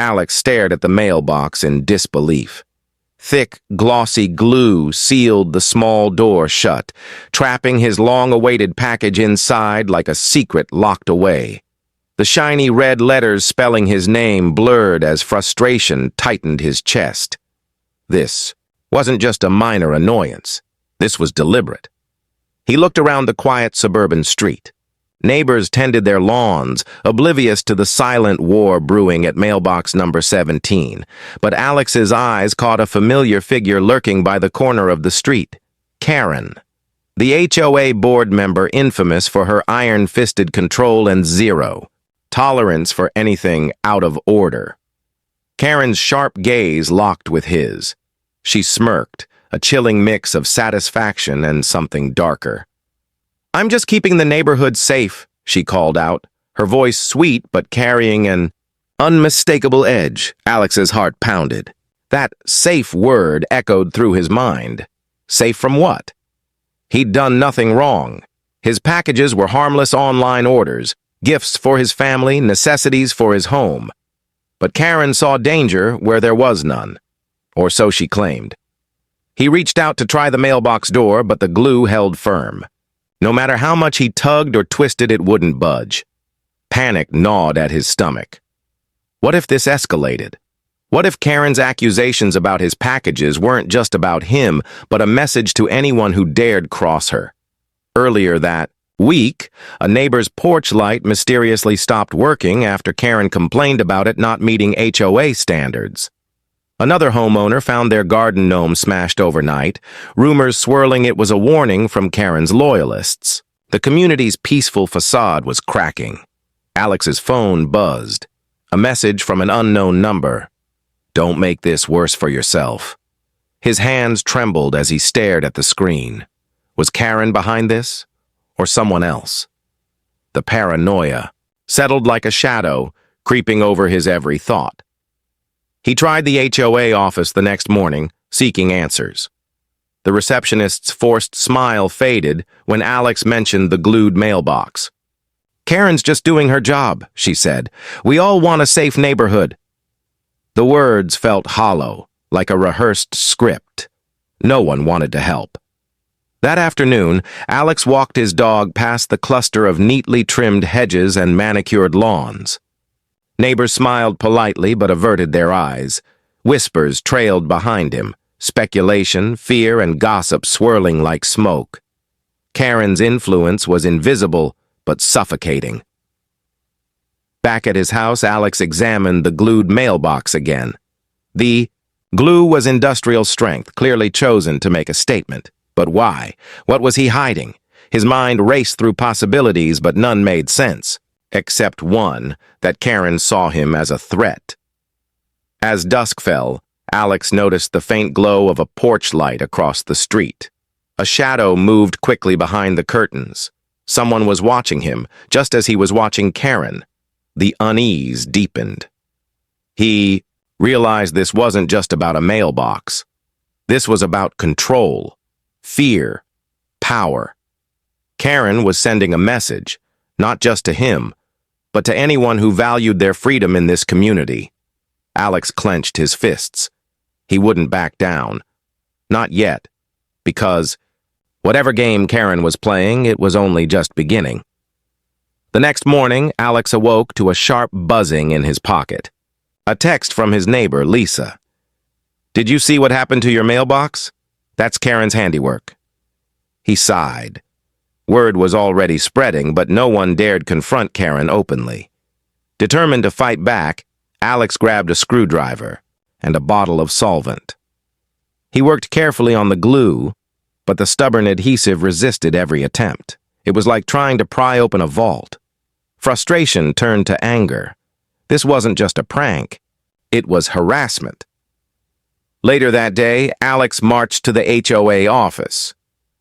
Alex stared at the mailbox in disbelief. Thick, glossy glue sealed the small door shut, trapping his long-awaited package inside like a secret locked away. The shiny red letters spelling his name blurred as frustration tightened his chest. This wasn't just a minor annoyance. This was deliberate. He looked around the quiet suburban street. Neighbors tended their lawns, oblivious to the silent war brewing at mailbox number 17. But Alex's eyes caught a familiar figure lurking by the corner of the street. Karen, the HOA board member infamous for her iron-fisted control and zero tolerance for anything out of order. Karen's sharp gaze locked with his. She smirked, a chilling mix of satisfaction and something darker. "I'm just keeping the neighborhood safe," she called out, her voice sweet but carrying an unmistakable edge. Alex's heart pounded. That safe word echoed through his mind. Safe from what? He'd done nothing wrong. His packages were harmless online orders, gifts for his family, necessities for his home. But Karen saw danger where there was none, or so she claimed. He reached out to try the mailbox door, but the glue held firm. No matter how much he tugged or twisted, it wouldn't budge. Panic gnawed at his stomach. What if this escalated? What if Karen's accusations about his packages weren't just about him, but a message to anyone who dared cross her? Earlier that week, a neighbor's porch light mysteriously stopped working after Karen complained about it not meeting HOA standards. Another homeowner found their garden gnome smashed overnight, rumors swirling it was a warning from Karen's loyalists. The community's peaceful facade was cracking. Alex's phone buzzed. A message from an unknown number. "Don't make this worse for yourself." His hands trembled as he stared at the screen. Was Karen behind this? Or someone else? The paranoia settled like a shadow, creeping over his every thought. He tried the HOA office the next morning, seeking answers. The receptionist's forced smile faded when Alex mentioned the glued mailbox. "Karen's just doing her job," she said. "We all want a safe neighborhood." The words felt hollow, like a rehearsed script. No one wanted to help. That afternoon, Alex walked his dog past the cluster of neatly trimmed hedges and manicured lawns. Neighbors smiled politely but averted their eyes. Whispers trailed behind him, speculation, fear, and gossip swirling like smoke. Karen's influence was invisible but suffocating. Back at his house, Alex examined the glued mailbox again. The glue was industrial strength, clearly chosen to make a statement. But why? What was he hiding? His mind raced through possibilities, but none made sense, except one, that Karen saw him as a threat. As dusk fell, Alex noticed the faint glow of a porch light across the street. A shadow moved quickly behind the curtains. Someone was watching him, just as he was watching Karen. The unease deepened. He realized this wasn't just about a mailbox. This was about control. Fear, power. Karen was sending a message, not just to him, but to anyone who valued their freedom in this community. Alex clenched his fists. He wouldn't back down. Not yet, because whatever game Karen was playing, it was only just beginning. The next morning, Alex awoke to a sharp buzzing in his pocket. A text from his neighbor, Lisa. "Did you see what happened to your mailbox? That's Karen's handiwork." He sighed. Word was already spreading, but no one dared confront Karen openly. Determined to fight back, Alex grabbed a screwdriver and a bottle of solvent. He worked carefully on the glue, but the stubborn adhesive resisted every attempt. It was like trying to pry open a vault. Frustration turned to anger. This wasn't just a prank. It was harassment. Later that day, Alex marched to the HOA office.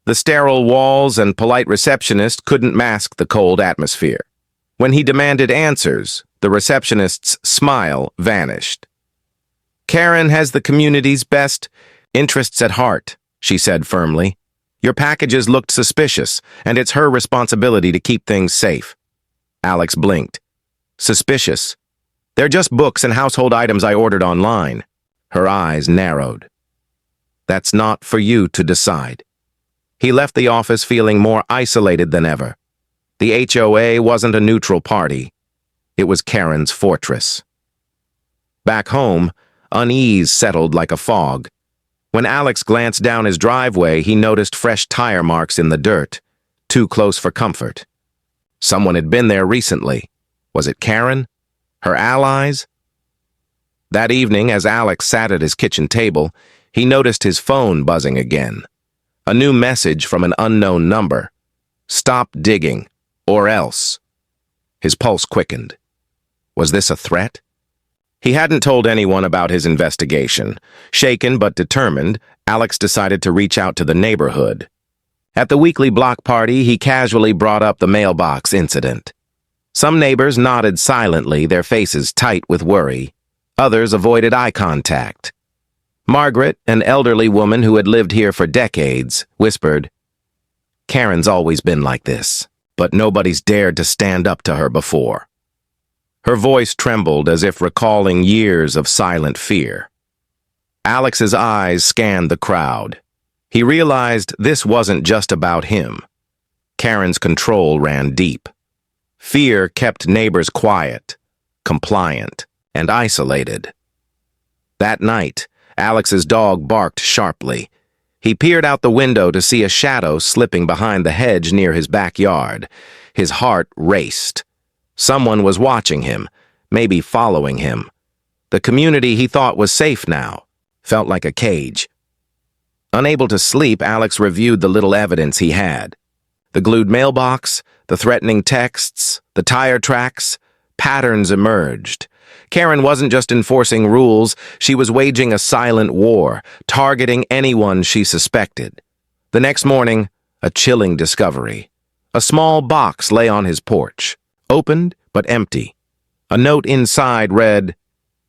The sterile walls and polite receptionist couldn't mask the cold atmosphere. When he demanded answers, the receptionist's smile vanished. "Karen has the community's best interests at heart," she said firmly. "Your packages looked suspicious, and it's her responsibility to keep things safe." Alex blinked. Suspicious? They're just books and household items I ordered online. Her eyes narrowed. That's not for you to decide. He left the office feeling more isolated than ever. The HOA wasn't a neutral party. It was Karen's fortress. Back home, unease settled like a fog. When Alex glanced down his driveway, he noticed fresh tire marks in the dirt, too close for comfort. Someone had been there recently. Was it Karen? Her allies? That evening, as Alex sat at his kitchen table, he noticed his phone buzzing again. A new message from an unknown number. Stop digging, or else. His pulse quickened. Was this a threat? He hadn't told anyone about his investigation. Shaken but determined, Alex decided to reach out to the neighborhood. At the weekly block party, he casually brought up the mailbox incident. Some neighbors nodded silently, their faces tight with worry. Others avoided eye contact. Margaret, an elderly woman who had lived here for decades, whispered, "Karen's always been like this, but nobody's dared to stand up to her before." Her voice trembled as if recalling years of silent fear. Alex's eyes scanned the crowd. He realized this wasn't just about him. Karen's control ran deep. Fear kept neighbors quiet, compliant, and isolated. That night, Alex's dog barked sharply. He peered out the window to see a shadow slipping behind the hedge near his backyard. His heart raced. Someone was watching him, maybe following him. The community he thought was safe now felt like a cage. Unable to sleep, Alex reviewed the little evidence he had. The glued mailbox, the threatening texts, the tire tracks. Patterns emerged. Karen wasn't just enforcing rules, she was waging a silent war, targeting anyone she suspected. The next morning, a chilling discovery. A small box lay on his porch, opened but empty. A note inside read,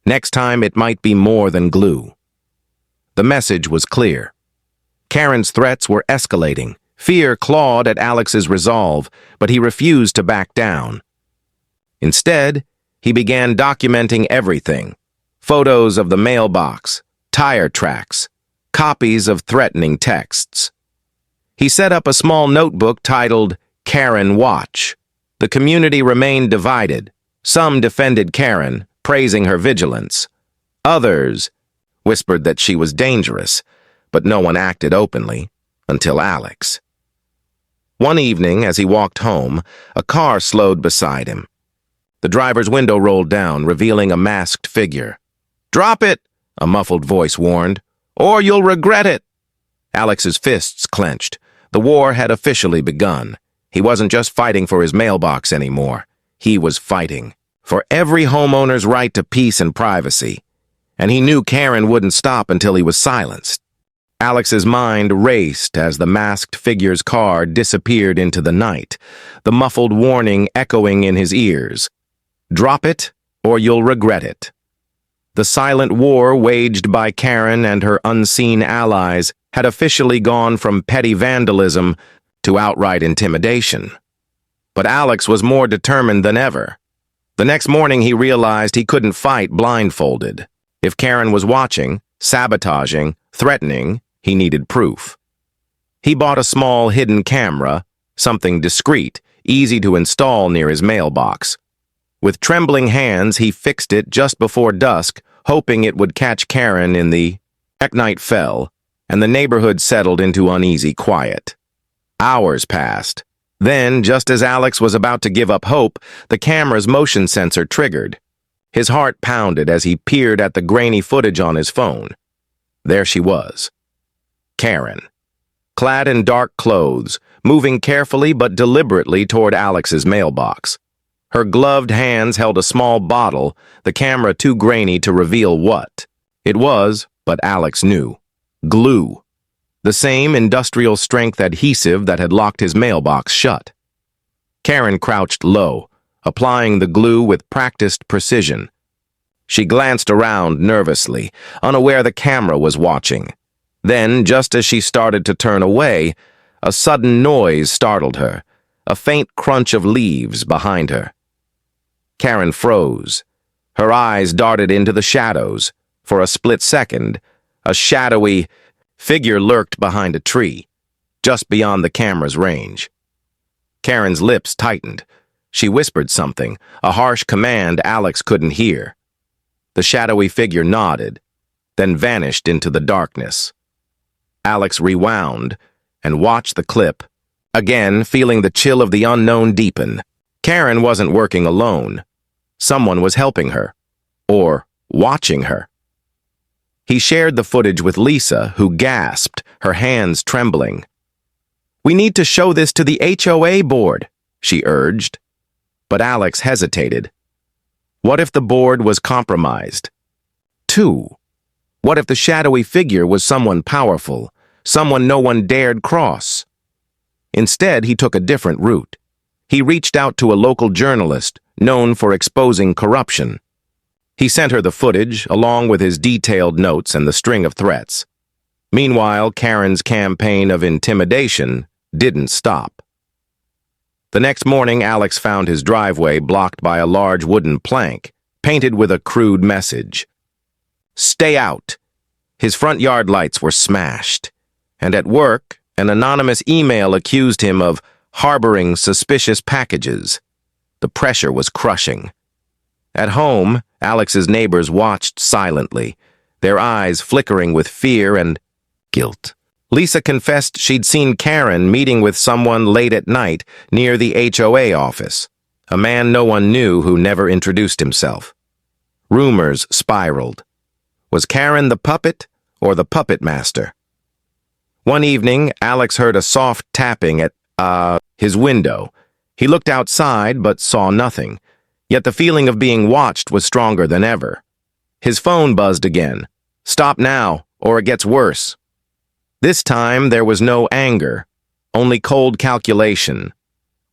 "Next time it might be more than glue." The message was clear. Karen's threats were escalating. Fear clawed at Alex's resolve, but he refused to back down. Instead, he began documenting everything. Photos of the mailbox, tire tracks, copies of threatening texts. He set up a small notebook titled Karen Watch. The community remained divided. Some defended Karen, praising her vigilance. Others whispered that she was dangerous, but no one acted openly until Alex. One evening, as he walked home, a car slowed beside him. The driver's window rolled down, revealing a masked figure. "Drop it," a muffled voice warned, "or you'll regret it." Alex's fists clenched. The war had officially begun. He wasn't just fighting for his mailbox anymore. He was fighting for every homeowner's right to peace and privacy. And he knew Karen wouldn't stop until he was silenced. Alex's mind raced as the masked figure's car disappeared into the night, the muffled warning echoing in his ears. "Drop it, or you'll regret it." The silent war waged by Karen and her unseen allies had officially gone from petty vandalism to outright intimidation. But Alex was more determined than ever. The next morning he realized he couldn't fight blindfolded. If Karen was watching, sabotaging, threatening, he needed proof. He bought a small hidden camera, something discreet, easy to install near his mailbox. With trembling hands, he fixed it just before dusk, hoping it would catch Karen in the... Night fell, and the neighborhood settled into uneasy quiet. Hours passed. Then, just as Alex was about to give up hope, the camera's motion sensor triggered. His heart pounded as he peered at the grainy footage on his phone. There she was. Karen, clad in dark clothes, moving carefully but deliberately toward Alex's mailbox. Her gloved hands held a small bottle, the camera too grainy to reveal what. It was, but Alex knew, glue. The same industrial-strength adhesive that had locked his mailbox shut. Karen crouched low, applying the glue with practiced precision. She glanced around nervously, unaware the camera was watching. Then, just as she started to turn away, a sudden noise startled her, a faint crunch of leaves behind her. Karen froze. Her eyes darted into the shadows. For a split second, a shadowy figure lurked behind a tree, just beyond the camera's range. Karen's lips tightened. She whispered something, a harsh command Alex couldn't hear. The shadowy figure nodded, then vanished into the darkness. Alex rewound and watched the clip, again feeling the chill of the unknown deepen. Karen wasn't working alone. Someone was helping her, or watching her. He shared the footage with Lisa, who gasped, her hands trembling. "We need to show this to the HOA board," she urged. But Alex hesitated. What if the board was compromised? 2. What if the shadowy figure was someone powerful, someone no one dared cross? Instead, he took a different route. He reached out to a local journalist known for exposing corruption. He sent her the footage, along with his detailed notes and the string of threats. Meanwhile, Karen's campaign of intimidation didn't stop. The next morning, Alex found his driveway blocked by a large wooden plank, painted with a crude message. "Stay out." His front yard lights were smashed. And at work, an anonymous email accused him of harboring suspicious packages. The pressure was crushing. At home, Alex's neighbors watched silently, their eyes flickering with fear and guilt. Lisa confessed she'd seen Karen meeting with someone late at night near the HOA office, a man no one knew who never introduced himself. Rumors spiraled. Was Karen the puppet or the puppet master? One evening, Alex heard a soft tapping at, his window. He looked outside but saw nothing, yet the feeling of being watched was stronger than ever. His phone buzzed again. "Stop now, or it gets worse." This time, there was no anger, only cold calculation.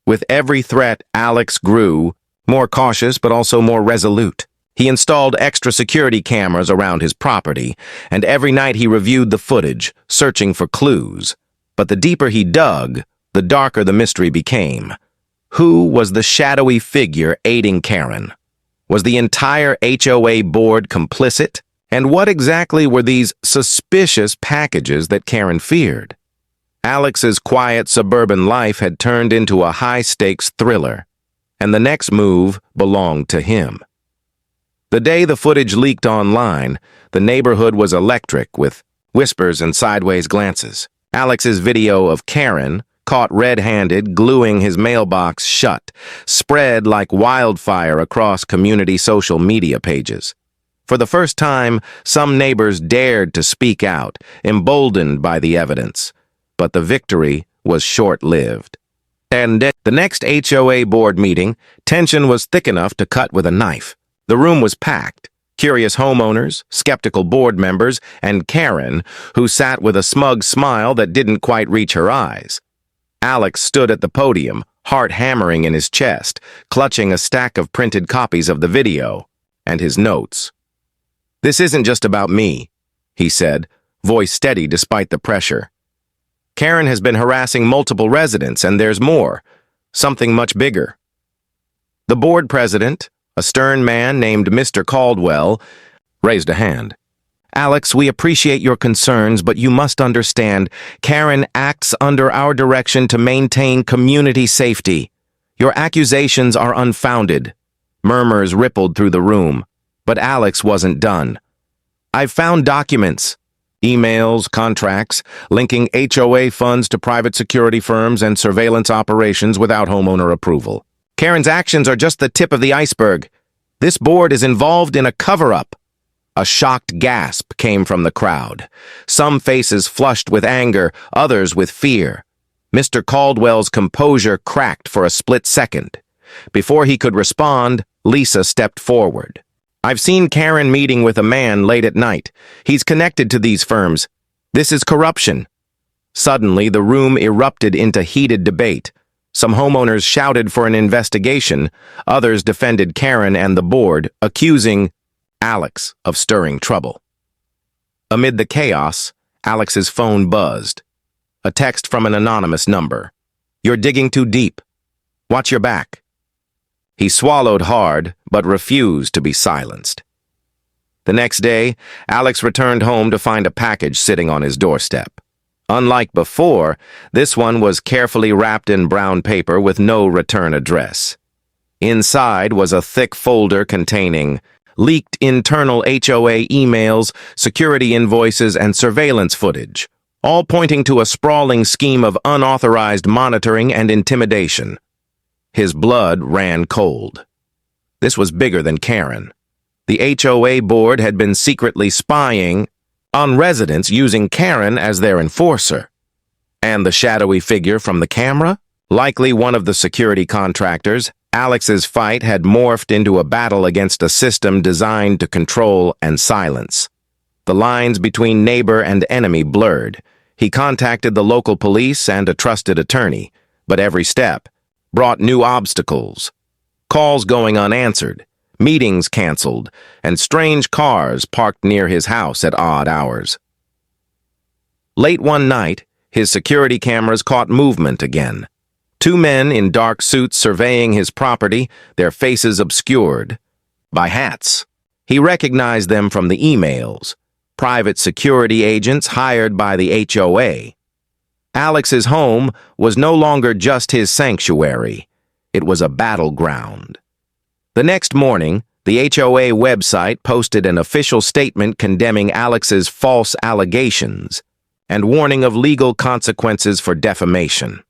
With every threat, Alex grew, more cautious but also more resolute. He installed extra security cameras around his property, and every night he reviewed the footage, searching for clues. But the deeper he dug, the darker the mystery became. Who was the shadowy figure aiding Karen? Was the entire HOA board complicit? And what exactly were these suspicious packages that Karen feared? Alex's quiet suburban life had turned into a high-stakes thriller, and the next move belonged to him. The day the footage leaked online, the neighborhood was electric with whispers and sideways glances. Alex's video of Karen, caught red-handed gluing his mailbox shut, spread like wildfire across community social media pages. For the first time, some neighbors dared to speak out, emboldened by the evidence. But the victory was short-lived. And at the next HOA board meeting, tension was thick enough to cut with a knife. The room was packed. Curious homeowners, skeptical board members, and Karen, who sat with a smug smile that didn't quite reach her eyes. Alex stood at the podium, heart hammering in his chest, clutching a stack of printed copies of the video and his notes. "This isn't just about me," he said, voice steady despite the pressure. "Karen has been harassing multiple residents, and there's more, something much bigger." The board president, a stern man named Mr. Caldwell, raised a hand. "Alex, we appreciate your concerns, but you must understand, Karen acts under our direction to maintain community safety. Your accusations are unfounded." Murmurs rippled through the room, but Alex wasn't done. "I've found documents, emails, contracts, linking HOA funds to private security firms and surveillance operations without homeowner approval. Karen's actions are just the tip of the iceberg. This board is involved in a cover-up." A shocked gasp came from the crowd. Some faces flushed with anger, others with fear. Mr. Caldwell's composure cracked for a split second. Before he could respond, Lisa stepped forward. "I've seen Karen meeting with a man late at night. He's connected to these firms. This is corruption." Suddenly, the room erupted into heated debate. Some homeowners shouted for an investigation. Others defended Karen and the board, accusing Alex of stirring trouble. Amid the chaos, Alex's phone buzzed. A text from an anonymous number. "You're digging too deep. Watch your back." He swallowed hard, but refused to be silenced. The next day, Alex returned home to find a package sitting on his doorstep. Unlike before, this one was carefully wrapped in brown paper with no return address. Inside was a thick folder containing leaked internal HOA emails, security invoices, and surveillance footage, all pointing to a sprawling scheme of unauthorized monitoring and intimidation. His blood ran cold. This was bigger than Karen. The HOA board had been secretly spying on residents using Karen as their enforcer. And the shadowy figure from the camera? Likely one of the security contractors, Alex's fight had morphed into a battle against a system designed to control and silence. The lines between neighbor and enemy blurred. He contacted the local police and a trusted attorney, but every step brought new obstacles. Calls going unanswered, meetings canceled, and strange cars parked near his house at odd hours. Late one night, his security cameras caught movement again. Two men in dark suits surveying his property, their faces obscured by hats. He recognized them from the emails, private security agents hired by the HOA. Alex's home was no longer just his sanctuary. It was a battleground. The next morning, the HOA website posted an official statement condemning Alex's false allegations and warning of legal consequences for defamation.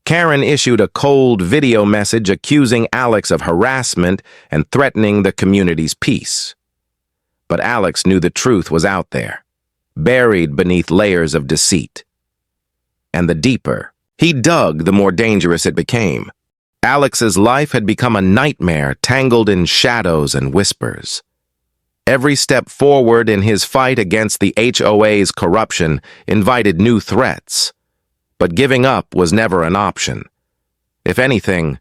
Karen issued a cold video message accusing Alex of harassment and threatening the community's peace. But Alex knew the truth was out there, buried beneath layers of deceit. And the deeper he dug, the more dangerous it became. Alex's life had become a nightmare tangled in shadows and whispers. Every step forward in his fight against the HOA's corruption invited new threats. But giving up was never an option. If anything,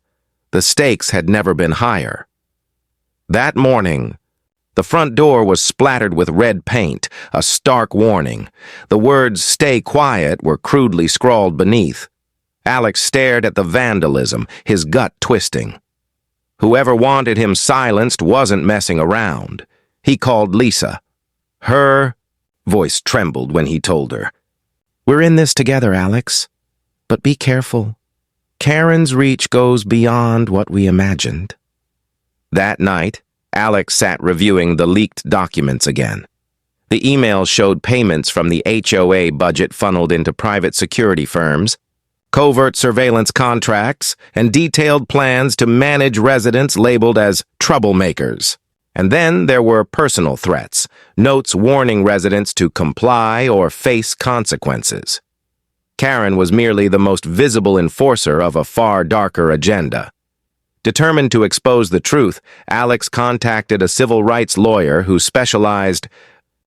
the stakes had never been higher. That morning, the front door was splattered with red paint, a stark warning. The words "Stay quiet" were crudely scrawled beneath. Alex stared at the vandalism, his gut twisting. Whoever wanted him silenced wasn't messing around. He called Lisa. Her voice trembled when he told her, "We're in this together, Alex. But be careful. Karen's reach goes beyond what we imagined." That night, Alex sat reviewing the leaked documents again. The emails showed payments from the HOA budget funneled into private security firms, covert surveillance contracts, and detailed plans to manage residents labeled as troublemakers. And then there were personal threats, notes warning residents to comply or face consequences. Karen was merely the most visible enforcer of a far darker agenda. Determined to expose the truth, Alex contacted a civil rights lawyer who specialized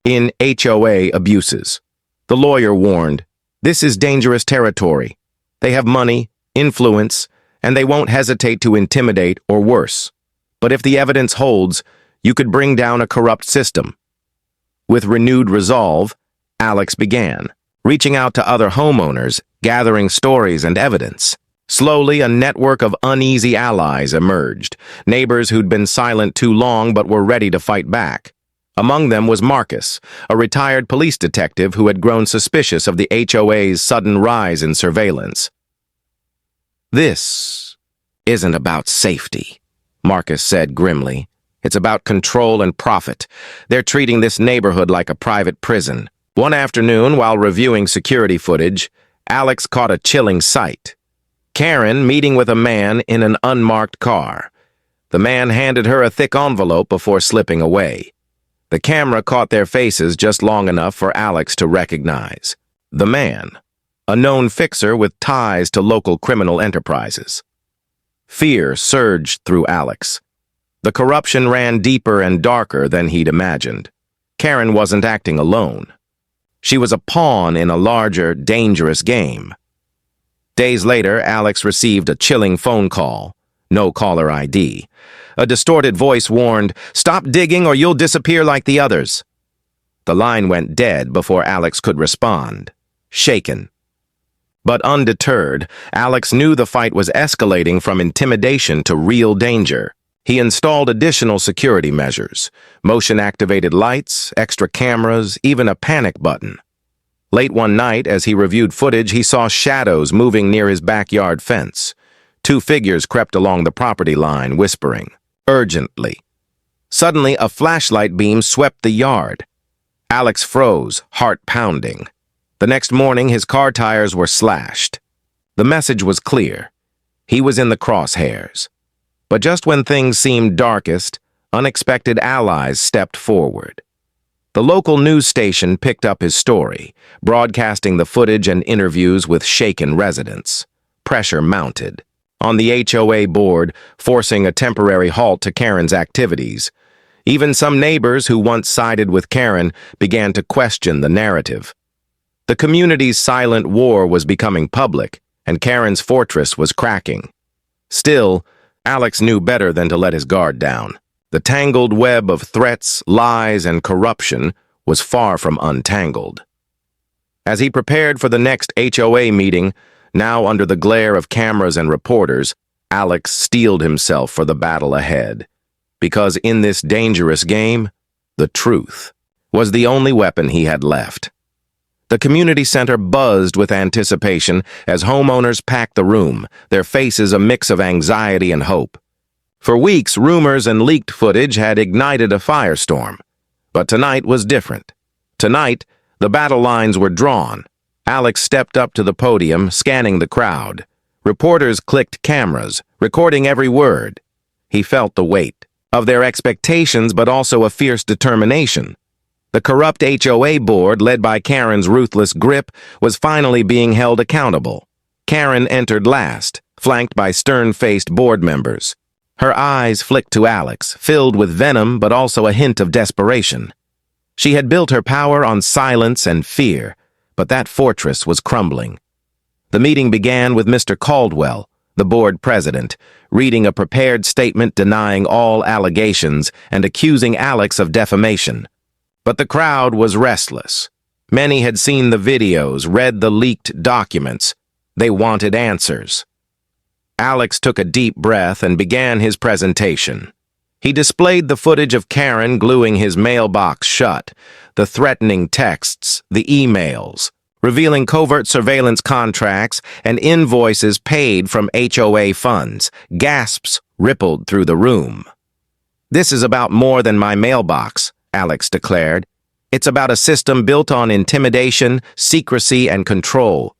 in HOA abuses. The lawyer warned, "This is dangerous territory. They have money, influence, and they won't hesitate to intimidate or worse. But if the evidence holds, you could bring down a corrupt system." With renewed resolve, Alex began, reaching out to other homeowners, gathering stories and evidence. Slowly, a network of uneasy allies emerged, neighbors who'd been silent too long but were ready to fight back. Among them was Marcus, a retired police detective who had grown suspicious of the HOA's sudden rise in surveillance. "This isn't about safety," Marcus said grimly. "It's about control and profit. They're treating this neighborhood like a private prison." One afternoon, while reviewing security footage, Alex caught a chilling sight. Karen meeting with a man in an unmarked car. The man handed her a thick envelope before slipping away. The camera caught their faces just long enough for Alex to recognize. The man, a known fixer with ties to local criminal enterprises. Fear surged through Alex. The corruption ran deeper and darker than he'd imagined. Karen wasn't acting alone. She was a pawn in a larger, dangerous game. Days later, Alex received a chilling phone call. No caller ID. A distorted voice warned, "Stop digging or you'll disappear like the others." The line went dead before Alex could respond. Shaken. But undeterred, Alex knew the fight was escalating from intimidation to real danger. He installed additional security measures, motion-activated lights, extra cameras, even a panic button. Late one night, as he reviewed footage, he saw shadows moving near his backyard fence. Two figures crept along the property line, whispering, urgently. Suddenly, a flashlight beam swept the yard. Alex froze, heart pounding. The next morning, his car tires were slashed. The message was clear. He was in the crosshairs. But just when things seemed darkest, unexpected allies stepped forward. The local news station picked up his story, broadcasting the footage and interviews with shaken residents. Pressure mounted. On the HOA board, forcing a temporary halt to Karen's activities. Even some neighbors who once sided with Karen began to question the narrative. The community's silent war was becoming public, and Karen's fortress was cracking. Still, Alex knew better than to let his guard down. The tangled web of threats, lies, and corruption was far from untangled. As he prepared for the next HOA meeting, now under the glare of cameras and reporters, Alex steeled himself for the battle ahead. Because in this dangerous game, the truth was the only weapon he had left. The community center buzzed with anticipation as homeowners packed the room, their faces a mix of anxiety and hope. For weeks, rumors and leaked footage had ignited a firestorm. But tonight was different. Tonight, the battle lines were drawn. Alex stepped up to the podium, scanning the crowd. Reporters clicked cameras, recording every word. He felt the weight of their expectations, but also a fierce determination. The corrupt HOA board, led by Karen's ruthless grip, was finally being held accountable. Karen entered last, flanked by stern-faced board members. Her eyes flicked to Alex, filled with venom but also a hint of desperation. She had built her power on silence and fear, but that fortress was crumbling. The meeting began with Mr. Caldwell, the board president, reading a prepared statement denying all allegations and accusing Alex of defamation. But the crowd was restless. Many had seen the videos, read the leaked documents. They wanted answers. Alex took a deep breath and began his presentation. He displayed the footage of Karen gluing his mailbox shut, the threatening texts, the emails, revealing covert surveillance contracts and invoices paid from HOA funds. Gasps rippled through the room. "This is about more than my mailbox," Alex declared. "It's about a system built on intimidation, secrecy, and control.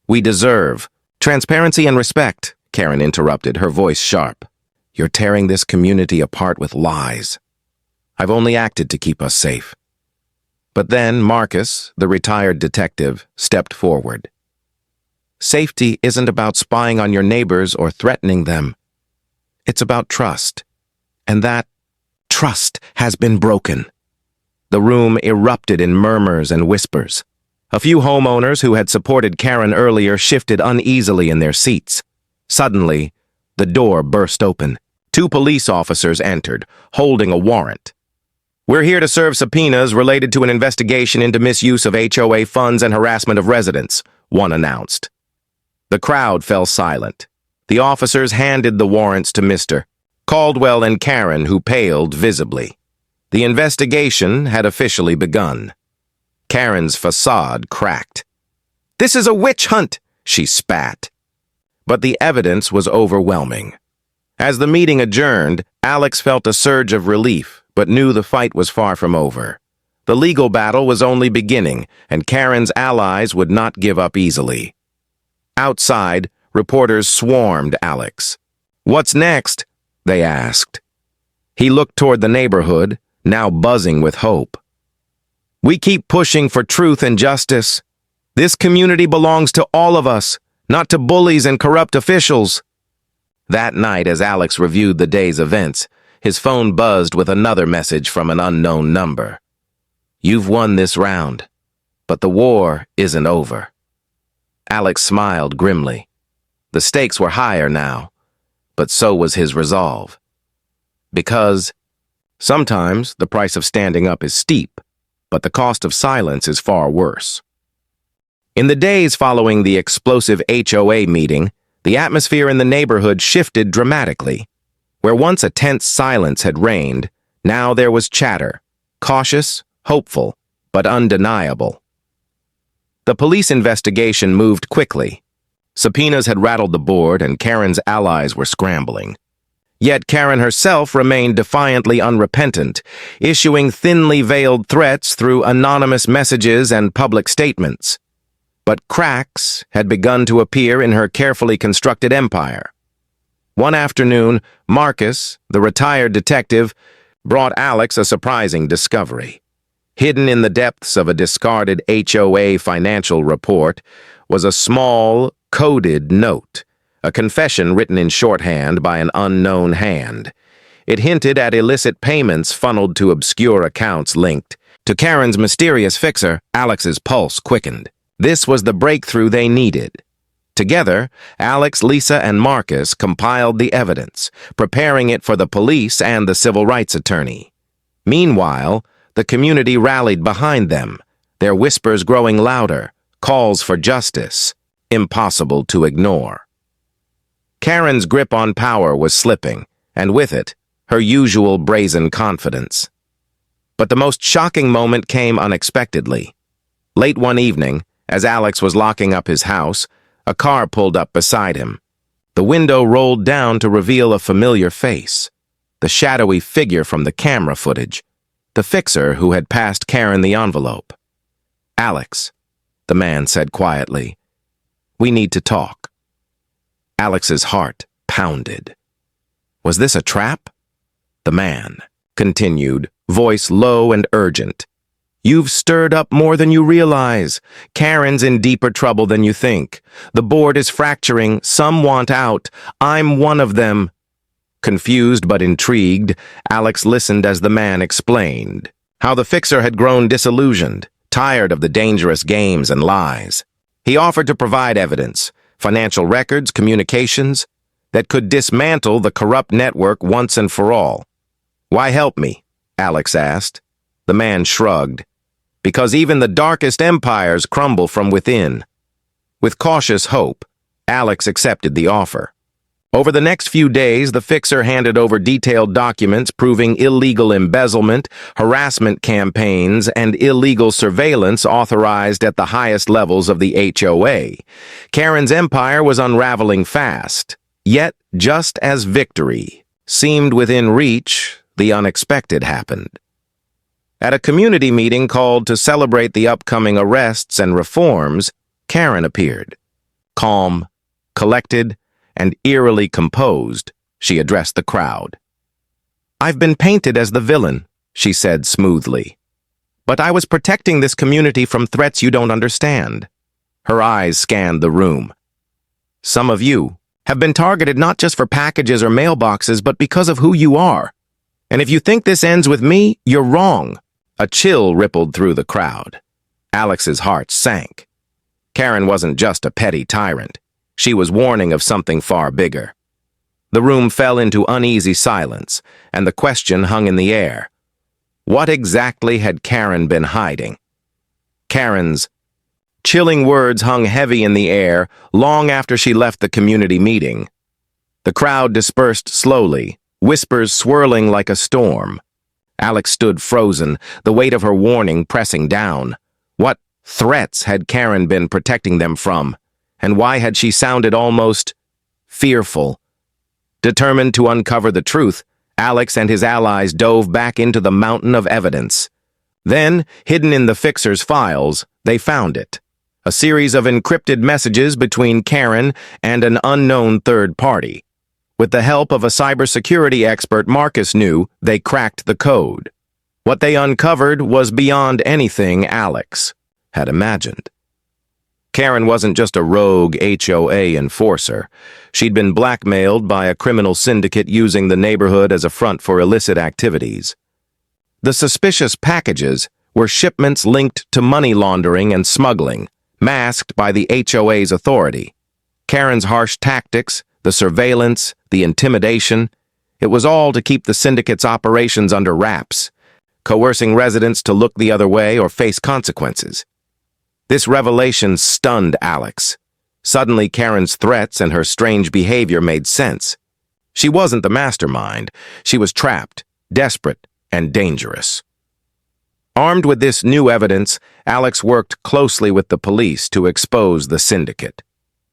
We deserve transparency and respect," Karen interrupted, her voice sharp. "You're tearing this community apart with lies. I've only acted to keep us safe." But then Marcus, the retired detective, stepped forward. "Safety isn't about spying on your neighbors or threatening them. It's about trust. And that trust has been broken." The room erupted in murmurs and whispers. A few homeowners who had supported Karen earlier shifted uneasily in their seats. Suddenly, the door burst open. Two police officers entered, holding a warrant. "We're here to serve subpoenas related to an investigation into misuse of HOA funds and harassment of residents," one announced. The crowd fell silent. The officers handed the warrants to Mr. Caldwell and Karen, who paled visibly. The investigation had officially begun. Karen's facade cracked. "This is a witch hunt," she spat. But the evidence was overwhelming. As the meeting adjourned, Alex felt a surge of relief, but knew the fight was far from over. The legal battle was only beginning, and Karen's allies would not give up easily. Outside, reporters swarmed Alex. "What's next?" they asked. He looked toward the neighborhood, now buzzing with hope. "We keep pushing for truth and justice. This community belongs to all of us, not to bullies and corrupt officials." That night, as Alex reviewed the day's events, his phone buzzed with another message from an unknown number. "You've won this round, but the war isn't over." Alex smiled grimly. The stakes were higher now, but so was his resolve. Because sometimes the price of standing up is steep, but the cost of silence is far worse. In the days following the explosive HOA meeting, the atmosphere in the neighborhood shifted dramatically. Where once a tense silence had reigned, now there was chatter, cautious, hopeful, but undeniable. The police investigation moved quickly. Subpoenas had rattled the board, and Karen's allies were scrambling. Yet Karen herself remained defiantly unrepentant, issuing thinly veiled threats through anonymous messages and public statements. But cracks had begun to appear in her carefully constructed empire. One afternoon, Marcus, the retired detective, brought Alex a surprising discovery. Hidden in the depths of a discarded HOA financial report was a small, coded note, a confession written in shorthand by an unknown hand. It hinted at illicit payments funneled to obscure accounts linked. To Karen's mysterious fixer, Alex's pulse quickened. This was the breakthrough they needed. Together, Alex, Lisa, and Marcus compiled the evidence, preparing it for the police and the civil rights attorney. Meanwhile, the community rallied behind them, their whispers growing louder, calls for justice, impossible to ignore. Karen's grip on power was slipping, and with it, her usual brazen confidence. But the most shocking moment came unexpectedly. Late one evening, as Alex was locking up his house, a car pulled up beside him. The window rolled down to reveal a familiar face, the shadowy figure from the camera footage, the fixer who had passed Karen the envelope. "Alex," the man said quietly, "we need to talk." Alex's heart pounded. Was this a trap? The man continued, voice low and urgent. "You've stirred up more than you realize. Karen's in deeper trouble than you think. The board is fracturing. Some want out. I'm one of them." Confused but intrigued, Alex listened as the man explained how the fixer had grown disillusioned, tired of the dangerous games and lies. He offered to provide evidence, financial records, communications, that could dismantle the corrupt network once and for all. "Why help me?" Alex asked. The man shrugged. "Because even the darkest empires crumble from within." With cautious hope, Alex accepted the offer. Over the next few days, the fixer handed over detailed documents proving illegal embezzlement, harassment campaigns, and illegal surveillance authorized at the highest levels of the HOA. Karen's empire was unraveling fast. Yet, just as victory seemed within reach, the unexpected happened. At a community meeting called to celebrate the upcoming arrests and reforms, Karen appeared. Calm, collected, and eerily composed, she addressed the crowd. "I've been painted as the villain," she said smoothly. "But I was protecting this community from threats you don't understand." Her eyes scanned the room. "Some of you have been targeted not just for packages or mailboxes, but because of who you are. And if you think this ends with me, you're wrong." A chill rippled through the crowd. Alex's heart sank. Karen wasn't just a petty tyrant. She was warning of something far bigger. The room fell into uneasy silence, and the question hung in the air. What exactly had Karen been hiding? Karen's chilling words hung heavy in the air long after she left the community meeting. The crowd dispersed slowly, whispers swirling like a storm. Alex stood frozen, the weight of her warning pressing down. What threats had Karen been protecting them from? And why had she sounded almost fearful? Determined to uncover the truth, Alex and his allies dove back into the mountain of evidence. Then, hidden in the fixer's files, they found it. A series of encrypted messages between Karen and an unknown third party. With the help of a cybersecurity expert Marcus knew, they cracked the code. What they uncovered was beyond anything Alex had imagined. Karen wasn't just a rogue HOA enforcer. She'd been blackmailed by a criminal syndicate using the neighborhood as a front for illicit activities. The suspicious packages were shipments linked to money laundering and smuggling, masked by the HOA's authority. Karen's harsh tactics, the surveillance, the intimidation, it was all to keep the syndicate's operations under wraps, coercing residents to look the other way or face consequences. This revelation stunned Alex. Suddenly, Karen's threats and her strange behavior made sense. She wasn't the mastermind. She was trapped, desperate, and dangerous. Armed with this new evidence, Alex worked closely with the police to expose the syndicate.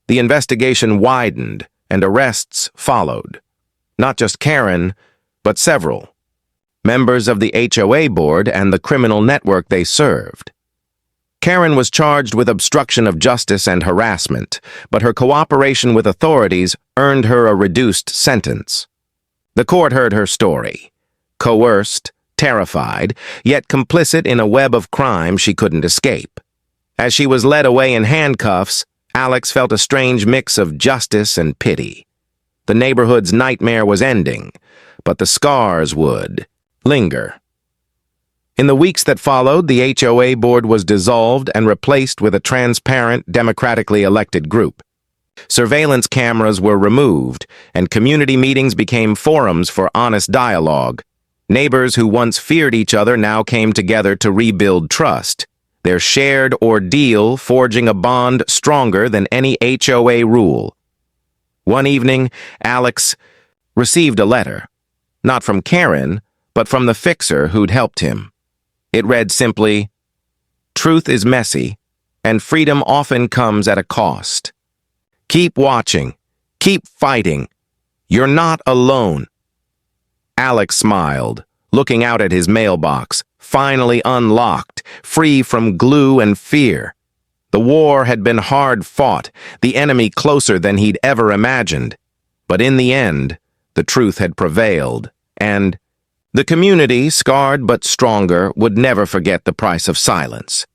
The investigation widened, and arrests followed. Not just Karen, but several. Members of the HOA board and the criminal network they served. Karen was charged with obstruction of justice and harassment, but her cooperation with authorities earned her a reduced sentence. The court heard her story. Coerced, terrified, yet complicit in a web of crime she couldn't escape. As she was led away in handcuffs, Alex felt a strange mix of justice and pity. The neighborhood's nightmare was ending, but the scars would linger. In the weeks that followed, the HOA board was dissolved and replaced with a transparent, democratically elected group. Surveillance cameras were removed, and community meetings became forums for honest dialogue. Neighbors who once feared each other now came together to rebuild trust, their shared ordeal forging a bond stronger than any HOA rule. One evening, Alex received a letter, not from Karen, but from the fixer who'd helped him. It read simply, "Truth is messy, and freedom often comes at a cost. Keep watching. Keep fighting. You're not alone." Alex smiled, looking out at his mailbox, finally unlocked, free from glue and fear. The war had been hard fought, the enemy closer than he'd ever imagined. But in the end, the truth had prevailed, and the community, scarred but stronger, would never forget the price of silence.